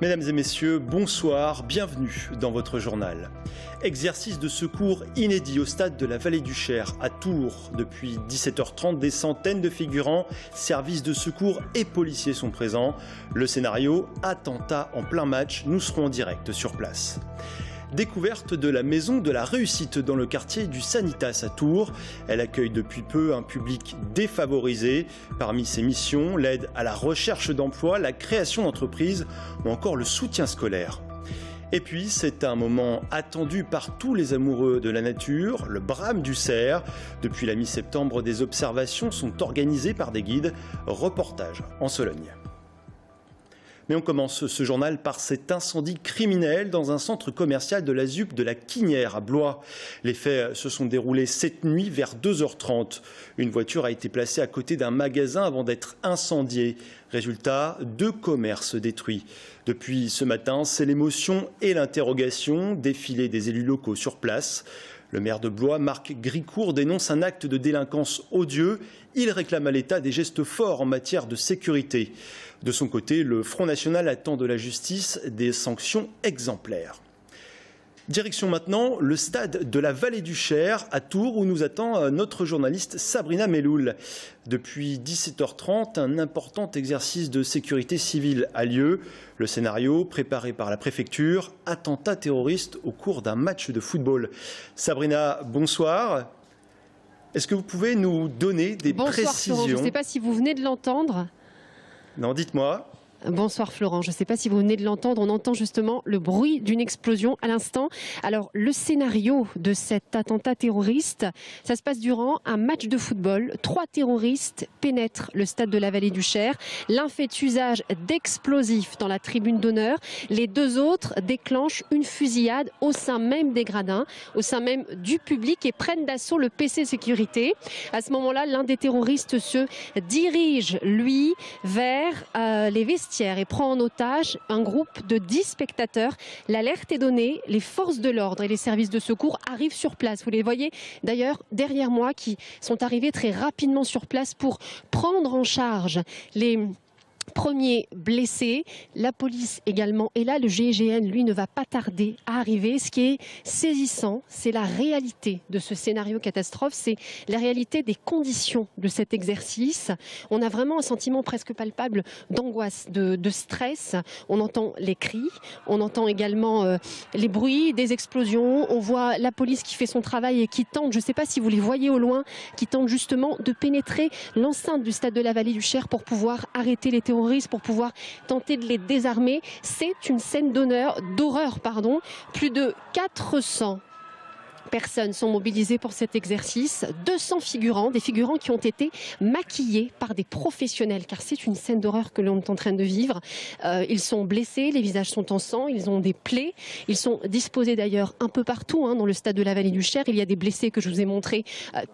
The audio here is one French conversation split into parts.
Mesdames et messieurs, bonsoir, bienvenue dans votre journal. Exercice de secours inédit au stade de la Vallée du Cher à Tours. Depuis 17h30, des centaines de figurants, services de secours et policiers sont présents. Le scénario, attentat en plein match, nous serons en direct sur place. Découverte de la maison de la réussite dans le quartier du Sanitas à Tours. Elle accueille depuis peu un public défavorisé. Parmi ses missions, l'aide à la recherche d'emploi, la création d'entreprises ou encore le soutien scolaire. Et puis, c'est un moment attendu par tous les amoureux de la nature, le brame du cerf. Depuis la mi-septembre, des observations sont organisées par des guides. Reportage en Sologne. Mais on commence ce journal par cet incendie criminel dans un centre commercial de la ZUP de la Quinière à Blois. Les faits se sont déroulés cette nuit vers 2h30. Une voiture a été placée à côté d'un magasin avant d'être incendiée. Résultat, 2 commerces détruits. Depuis ce matin, c'est l'émotion et l'interrogation. Défilé des élus locaux sur place. Le maire de Blois, Marc Gricourt, dénonce un acte de délinquance odieux. Il réclame à l'État des gestes forts en matière de sécurité. De son côté, le Front National attend de la justice des sanctions exemplaires. Direction maintenant le stade de la Vallée du Cher à Tours où nous attend notre journaliste Sabrina Melloul. Depuis 17h30, un important exercice de sécurité civile a lieu. Le scénario, préparé par la préfecture, attentat terroriste au cours d'un match de football. Sabrina, bonsoir. Est-ce que vous pouvez nous donner des précisions? Bonsoir Florent, je ne sais pas si vous venez de l'entendre. Non, dites-moi. Bonsoir Florent, je ne sais pas si vous venez de l'entendre, on entend justement le bruit d'une explosion à l'instant. Alors le scénario de cet attentat terroriste, ça se passe durant un match de football. 3 terroristes pénètrent le stade de la Vallée du Cher. L'un fait usage d'explosifs dans la tribune d'honneur. Les 2 autres déclenchent une fusillade au sein même des gradins, au sein même du public et prennent d'assaut le PC sécurité. À ce moment-là, l'un des terroristes se dirige, lui, vers les vestiaires et prend en otage un groupe de 10 spectateurs. L'alerte est donnée, les forces de l'ordre et les services de secours arrivent sur place. Vous les voyez d'ailleurs derrière moi qui sont arrivés très rapidement sur place pour prendre en charge les premiers blessés. La police également est là. Le GIGN, lui, ne va pas tarder à arriver. Ce qui est saisissant, c'est la réalité de ce scénario catastrophe. C'est la réalité des conditions de cet exercice. On a vraiment un sentiment presque palpable d'angoisse, de stress. On entend les cris, on entend également les bruits des explosions. On voit la police qui fait son travail et qui tente, je ne sais pas si vous les voyez au loin, qui tente justement de pénétrer l'enceinte du stade de la Vallée du Cher pour pouvoir arrêter les terroristes, pour pouvoir tenter de les désarmer. C'est une scène d'horreur. Plus de 400 personnes sont mobilisées pour cet exercice, 200 figurants, des figurants qui ont été maquillés par des professionnels, car c'est une scène d'horreur que l'on est en train de vivre. Ils sont blessés, les visages sont en sang, ils ont des plaies, ils sont disposés d'ailleurs un peu partout dans le stade de la Vallée du Cher. Il y a des blessés que je vous ai montrés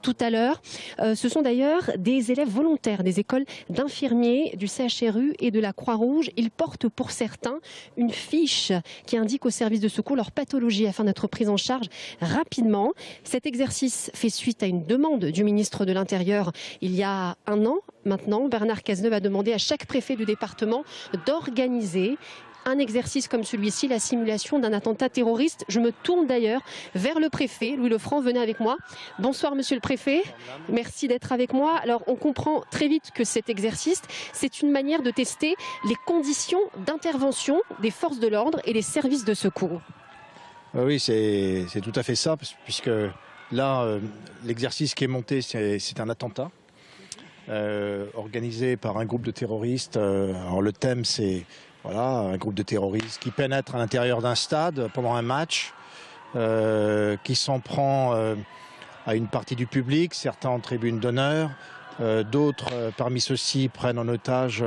tout à l'heure. Ce sont d'ailleurs des élèves volontaires des écoles d'infirmiers, du CHRU et de la Croix-Rouge. Ils portent pour certains une fiche qui indique aux services de secours leur pathologie afin d'être pris en charge rapidement. Cet exercice fait suite à une demande du ministre de l'Intérieur il y a un an maintenant. Bernard Cazeneuve a demandé à chaque préfet du département d'organiser un exercice comme celui-ci, la simulation d'un attentat terroriste. Je me tourne d'ailleurs vers le préfet, Louis Lefranc, venez avec moi. Bonsoir monsieur le préfet, merci d'être avec moi. Alors on comprend très vite que cet exercice, c'est une manière de tester les conditions d'intervention des forces de l'ordre et des services de secours. Oui, c'est tout à fait ça, puisque là, l'exercice qui est monté, c'est un attentat organisé par un groupe de terroristes. Alors le thème, c'est un groupe de terroristes qui pénètre à l'intérieur d'un stade pendant un match, qui s'en prend à une partie du public, certains en tribune d'honneur, d'autres parmi ceux-ci prennent en otage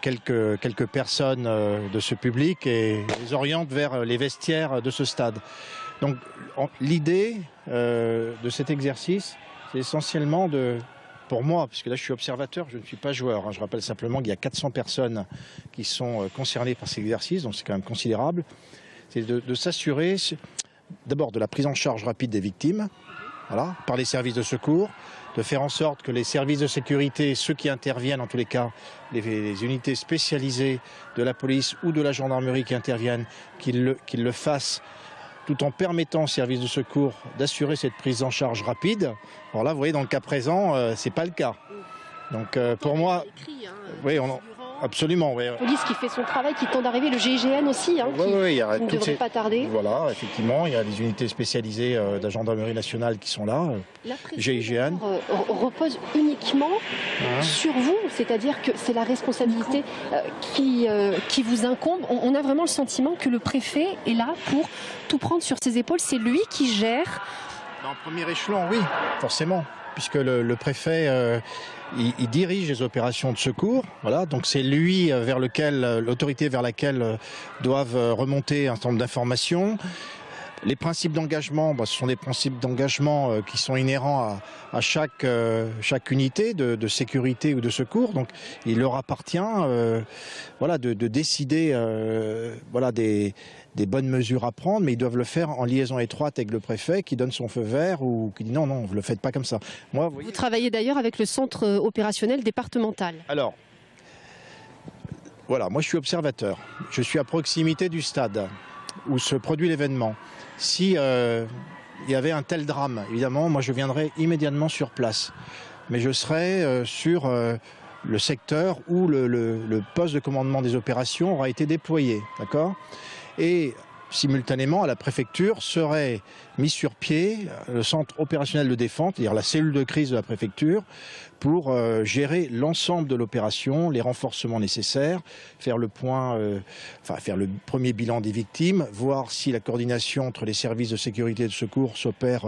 quelques personnes de ce public et les orientent vers les vestiaires de ce stade. Donc l'idée de cet exercice, c'est essentiellement pour moi, puisque là je suis observateur, je ne suis pas joueur. Je rappelle simplement qu'il y a 400 personnes qui sont concernées par cet exercice, donc c'est quand même considérable. C'est de s'assurer d'abord de la prise en charge rapide des victimes, voilà, par les services de secours, de faire en sorte que les services de sécurité, ceux qui interviennent en tous les cas, les unités spécialisées de la police ou de la gendarmerie qui interviennent, qu'ils le fassent tout en permettant aux services de secours d'assurer cette prise en charge rapide. Alors là, vous voyez, dans le cas présent, ce n'est pas le cas. Donc pour moi, oui, absolument. Oui. La police qui fait son travail, qui tente d'arriver, le GIGN aussi, qui ne devrait pas tarder. Voilà, effectivement, il y a des unités spécialisées de la gendarmerie nationale qui sont là, GIGN. Repose uniquement sur vous, c'est-à-dire que c'est la responsabilité qui vous incombe. On a vraiment le sentiment que le préfet est là pour tout prendre sur ses épaules, c'est lui qui gère. En premier échelon, oui, forcément, puisque le préfet... Il dirige les opérations de secours, voilà, donc c'est lui vers lequel l'autorité vers laquelle doivent remonter un certain nombre d'informations. Les principes d'engagement, ce sont des principes d'engagement qui sont inhérents à chaque unité de sécurité ou de secours. Donc il leur appartient de décider des bonnes mesures à prendre, mais ils doivent le faire en liaison étroite avec le préfet qui donne son feu vert ou qui dit non, vous ne le faites pas comme ça. Moi, vous travaillez d'ailleurs avec le centre opérationnel départemental. Alors, voilà, moi je suis observateur. Je suis à proximité du stade où se produit l'événement. Si il y avait un tel drame, évidemment, moi je viendrais immédiatement sur place. Mais je serais sur le secteur où le poste de commandement des opérations aura été déployé, d'accord ? Et simultanément, à la préfecture serait mis sur pied le centre opérationnel de défense, c'est-à-dire la cellule de crise de la préfecture, pour gérer l'ensemble de l'opération, les renforcements nécessaires, faire le point, faire le premier bilan des victimes, voir si la coordination entre les services de sécurité et de secours s'opère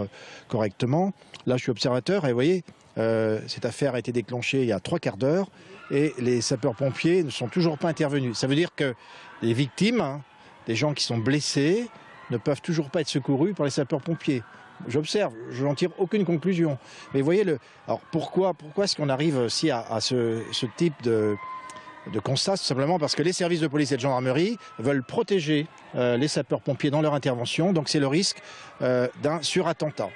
correctement. Là, je suis observateur et vous voyez, cette affaire a été déclenchée il y a 3/4 d'heure et les sapeurs-pompiers ne sont toujours pas intervenus. Ça veut dire que les victimes, des gens qui sont blessés, ne peuvent toujours pas être secourus par les sapeurs-pompiers. J'observe, je n'en tire aucune conclusion. Mais vous voyez, alors pourquoi est-ce qu'on arrive aussi à ce type de constat? Tout simplement parce que les services de police et de gendarmerie veulent protéger les sapeurs-pompiers dans leur intervention. Donc c'est le risque d'un surattentat.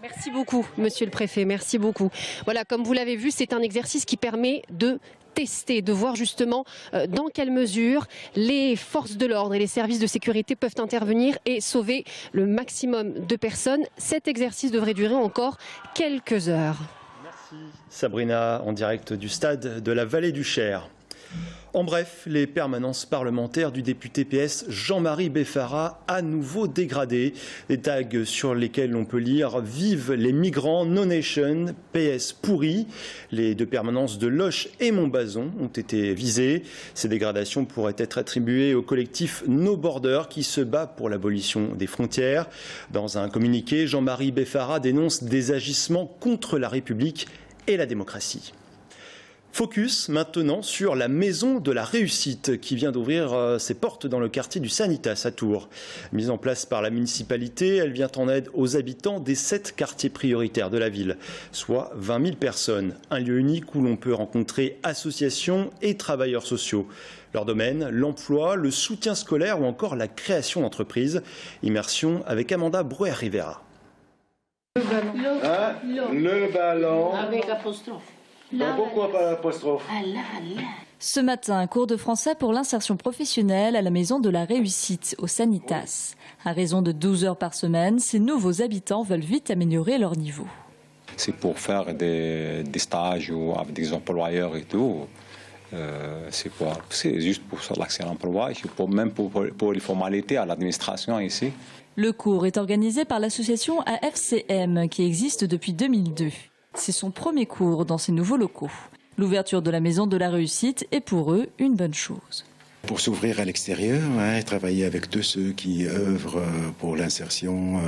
Merci beaucoup, monsieur le préfet, merci beaucoup. Voilà, comme vous l'avez vu, c'est un exercice qui permet de tester, de voir justement dans quelle mesure les forces de l'ordre et les services de sécurité peuvent intervenir et sauver le maximum de personnes. Cet exercice devrait durer encore quelques heures. Merci Sabrina, en direct du stade de la Vallée du Cher. En bref, les permanences parlementaires du député PS Jean-Marie Beffara à nouveau dégradées. Des tags sur lesquels on peut lire « Vive les migrants, no nation, PS pourri ». Les deux permanences de Loches et Montbazon ont été visées. Ces dégradations pourraient être attribuées au collectif No Border qui se bat pour l'abolition des frontières. Dans un communiqué, Jean-Marie Beffara dénonce des agissements contre la République et la démocratie. Focus maintenant sur la Maison de la Réussite qui vient d'ouvrir ses portes dans le quartier du Sanitas à Tours. Mise en place par la municipalité, elle vient en aide aux habitants des 7 quartiers prioritaires de la ville, soit 20 000 personnes. Un lieu unique où l'on peut rencontrer associations et travailleurs sociaux. Leur domaine, l'emploi, le soutien scolaire ou encore la création d'entreprises. Immersion avec Amanda Brouwer-Rivera. Le ballon. Avec apostrophe. Pourquoi pas l'apostrophe? Ce matin, cours de français pour l'insertion professionnelle à la Maison de la Réussite au Sanitas. À raison de 12 heures par semaine, ces nouveaux habitants veulent vite améliorer leur niveau. C'est pour faire des stages ou avec des employeurs et tout. C'est juste pour l'accès à l'emploi, même pour les formalités à l'administration ici. Le cours est organisé par l'association AFCM qui existe depuis 2002. C'est son premier cours dans ces nouveaux locaux. L'ouverture de la Maison de la Réussite est pour eux une bonne chose. Pour s'ouvrir à l'extérieur, travailler avec tous ceux qui œuvrent pour l'insertion,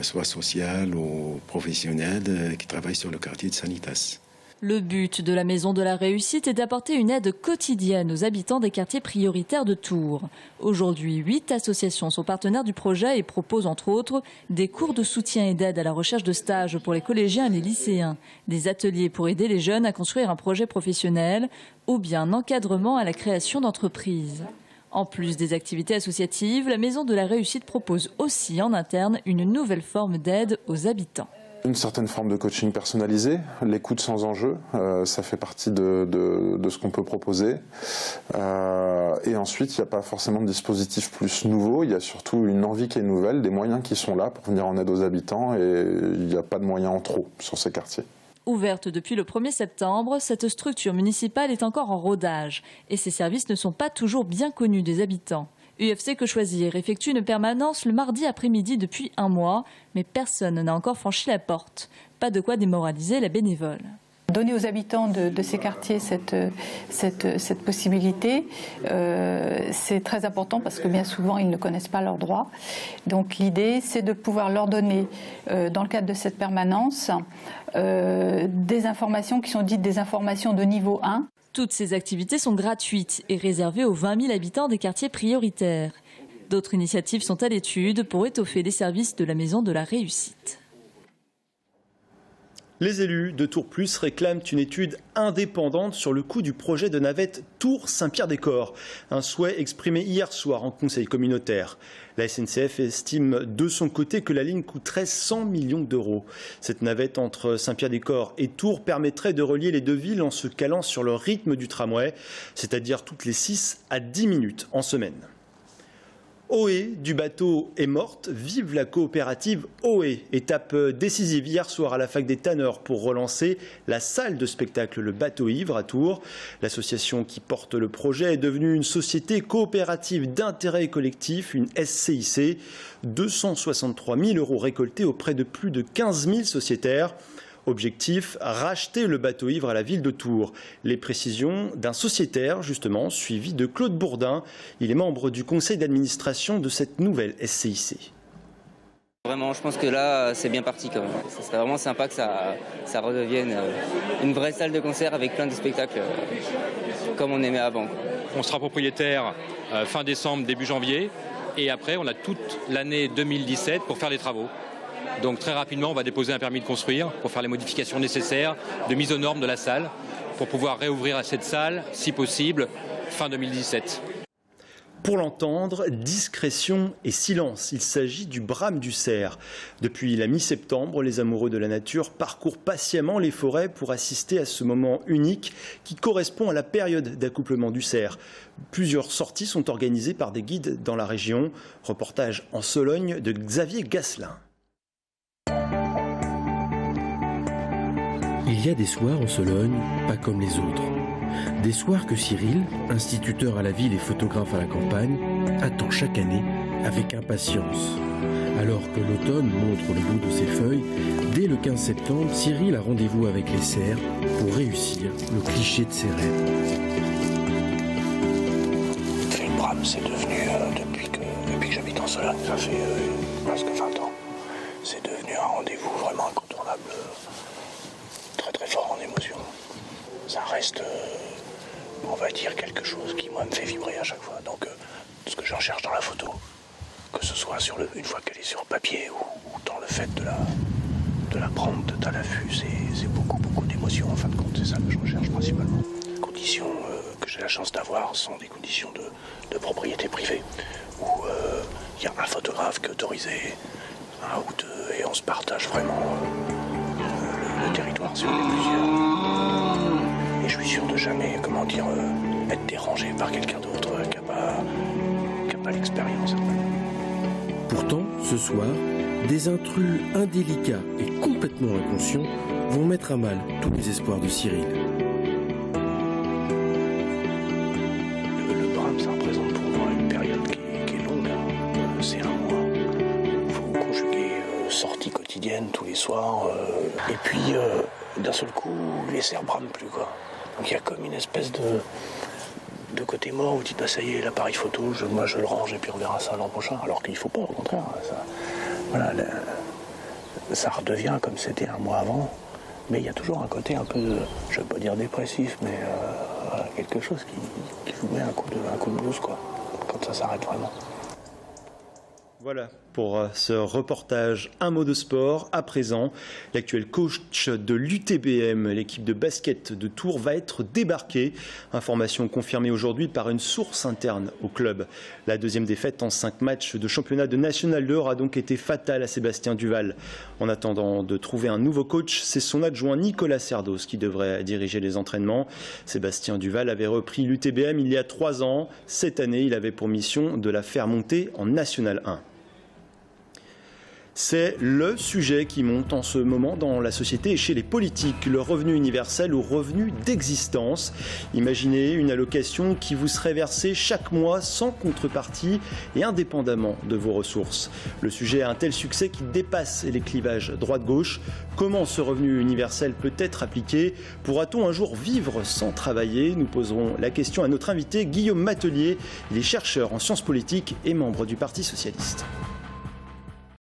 soit sociale ou professionnelle, qui travaillent sur le quartier de Sanitas. Le but de la Maison de la Réussite est d'apporter une aide quotidienne aux habitants des quartiers prioritaires de Tours. Aujourd'hui, 8 associations sont partenaires du projet et proposent entre autres des cours de soutien et d'aide à la recherche de stages pour les collégiens et les lycéens, des ateliers pour aider les jeunes à construire un projet professionnel ou bien un encadrement à la création d'entreprises. En plus des activités associatives, la Maison de la Réussite propose aussi en interne une nouvelle forme d'aide aux habitants. Une certaine forme de coaching personnalisé, l'écoute sans enjeu, ça fait partie de ce qu'on peut proposer. Et ensuite, il n'y a pas forcément de dispositif plus nouveau, il y a surtout une envie qui est nouvelle, des moyens qui sont là pour venir en aide aux habitants, et il n'y a pas de moyens en trop sur ces quartiers. Ouverte depuis le 1er septembre, cette structure municipale est encore en rodage et ses services ne sont pas toujours bien connus des habitants. UFC Que Choisir effectue une permanence le mardi après-midi depuis 1 mois, mais personne n'a encore franchi la porte. Pas de quoi démoraliser la bénévole. Donner aux habitants de ces quartiers cette possibilité, c'est très important parce que bien souvent ils ne connaissent pas leurs droits. Donc l'idée c'est de pouvoir leur donner, dans le cadre de cette permanence, des informations qui sont dites des informations de niveau 1. Toutes ces activités sont gratuites et réservées aux 20 000 habitants des quartiers prioritaires. D'autres initiatives sont à l'étude pour étoffer les services de la Maison de la Réussite. Les élus de Tours Plus réclament une étude indépendante sur le coût du projet de navette Tours-Saint-Pierre-des-Corps. Un souhait exprimé hier soir en conseil communautaire. La SNCF estime de son côté que la ligne coûterait 100 millions d'euros. Cette navette entre Saint-Pierre-des-Corps et Tours permettrait de relier les deux villes en se calant sur le rythme du tramway, c'est-à-dire toutes les 6 à 10 minutes en semaine. OE du bateau est morte, vive la coopérative OE. Étape décisive hier soir à la fac des Tanneurs pour relancer la salle de spectacle Le Bateau Ivre à Tours. L'association qui porte le projet est devenue une société coopérative d'intérêt collectif, une SCIC. 263 000 € récoltés auprès de plus de 15 000 sociétaires. Objectif, racheter le bateau ivre à la ville de Tours. Les précisions d'un sociétaire, justement, suivi de Claude Bourdin. Il est membre du conseil d'administration de cette nouvelle SCIC. Vraiment, je pense que là, c'est bien parti quand même. Ce serait vraiment sympa que ça redevienne une vraie salle de concert avec plein de spectacles comme on aimait avant. On sera propriétaire fin décembre, début janvier. Et après, on a toute l'année 2017 pour faire les travaux. Donc très rapidement, on va déposer un permis de construire pour faire les modifications nécessaires de mise aux normes de la salle pour pouvoir réouvrir cette salle, si possible, fin 2017. Pour l'entendre, discrétion et silence. Il s'agit du brame du cerf. Depuis la mi-septembre, les amoureux de la nature parcourent patiemment les forêts pour assister à ce moment unique qui correspond à la période d'accouplement du cerf. Plusieurs sorties sont organisées par des guides dans la région. Reportage en Sologne de Xavier Gasselin. Il y a des soirs en Sologne, pas comme les autres. Des soirs que Cyril, instituteur à la ville et photographe à la campagne, attend chaque année avec impatience. Alors que l'automne montre le bout de ses feuilles, dès le 15 septembre, Cyril a rendez-vous avec les cerfs pour réussir le cliché de ses rêves. Le brame, c'est devenu, depuis que j'habite en Sologne, ça fait presque 20 ans, c'est devenu un rendez-vous vraiment incontournable. Très fort en émotion. Ça reste, on va dire, quelque chose qui, moi, me fait vibrer à chaque fois. Donc, ce que j'en cherche dans la photo, que ce soit une fois qu'elle est sur papier ou dans le fait de la prendre à l'affût, c'est beaucoup d'émotions, en fin de compte. C'est ça que je recherche principalement. Les conditions que j'ai la chance d'avoir sont des conditions de propriété privée, où il y a un photographe qui est autorisé, un ou deux, et on se partage vraiment le territoire si on est plusieurs. Et je suis sûr de jamais, être dérangé par quelqu'un d'autre qui n'a pas l'expérience. Pourtant, ce soir, des intrus indélicats et complètement inconscients vont mettre à mal tous les espoirs de Cyril. Le brame, ça représente pour moi une période qui est longue. C'est 1 mois. Il faut conjuguer sorties quotidiennes tous les soirs. Et puis, d'un seul coup, les cerfs brament plus, quoi. Donc il y a comme une espèce de côté mort où tu dis, bah ça y est, l'appareil photo, moi je le range et puis on verra ça l'an prochain. Alors qu'il ne faut pas, au contraire. Ça redevient comme c'était 1 mois avant. Mais il y a toujours un côté un peu, je ne veux pas dire dépressif, mais quelque chose qui vous met un coup de blues, quoi, quand ça s'arrête vraiment. Voilà pour ce reportage. Un mot de sport. À présent, l'actuel coach de l'UTBM, l'équipe de basket de Tours, va être débarqué. Information confirmée aujourd'hui par une source interne au club. La deuxième défaite en 5 matchs de championnat de National 2 a donc été fatale à Sébastien Duval. En attendant de trouver un nouveau coach, c'est son adjoint Nicolas Cerdos qui devrait diriger les entraînements. Sébastien Duval avait repris l'UTBM il y a 3 ans. Cette année, il avait pour mission de la faire monter en National 1. C'est le sujet qui monte en ce moment dans la société et chez les politiques, le revenu universel ou revenu d'existence. Imaginez une allocation qui vous serait versée chaque mois sans contrepartie et indépendamment de vos ressources. Le sujet a un tel succès qu'il dépasse les clivages droite-gauche. Comment ce revenu universel peut être appliqué? Pourra-t-on un jour vivre sans travailler? Nous poserons la question à notre invité Guillaume Matelier. Il est chercheur en sciences politiques et membre du Parti socialiste.